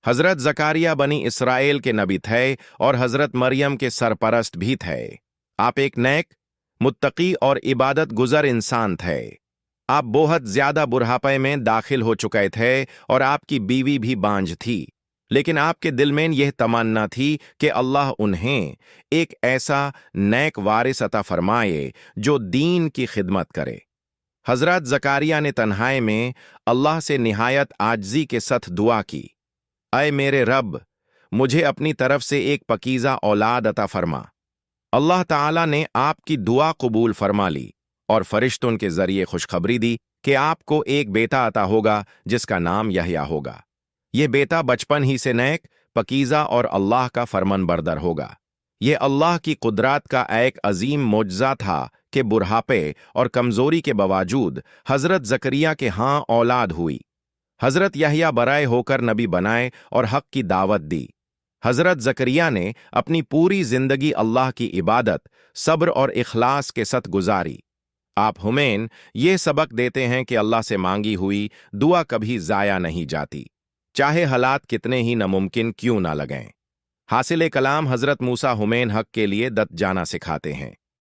हजरत जकारिया बनी इसराइल के नबी थे और हजरत मरियम के सरपरस्त भी थे। आप एक नेक, मुत्तकी और इबादत गुजर इंसान थे। आप बहुत ज्यादा बुढ़ापे में दाखिल हो चुके थे और आपकी बीवी भी बांझ थी, लेकिन आपके दिल में यह तमन्ना थी कि अल्लाह उन्हें एक ऐसा नेक वारिस अता फरमाए जो दीन की खिदमत करे। हजरत जकारिया ने तन्हाई में अल्लाह से निहायत आजिज़ी के साथ दुआ की, ऐ मेरे रब, मुझे अपनी तरफ से एक पकीज़ा औलाद अता फरमा। अल्लाह ताला ने आपकी दुआ कबूल फरमा ली और फरिश्तों के जरिए खुशखबरी दी कि आपको एक बेटा अता होगा जिसका नाम यहया होगा। यह बेटा बचपन ही से नेक, पकीज़ा और अल्लाह का फरमानबरदार होगा। यह अल्लाह की कुदरत का एक अजीम मोजज़ा था कि बुढ़ापे और कमजोरी के बावजूद हजरत जकरिया के हाँ औलाद हुई। हजरत यहया बराए होकर नबी बनाए और हक की दावत दी। हजरत जकरिया ने अपनी पूरी जिंदगी अल्लाह की इबादत, सब्र और इखलास के साथ गुजारी। आप हुमैन ये सबक देते हैं कि अल्लाह से मांगी हुई दुआ कभी जाया नहीं जाती, चाहे हालात कितने ही नामुमकिन क्यों ना लगें। हासिल कलाम हजरत मूसा हुमैन हक के लिए दत जाना सिखाते हैं।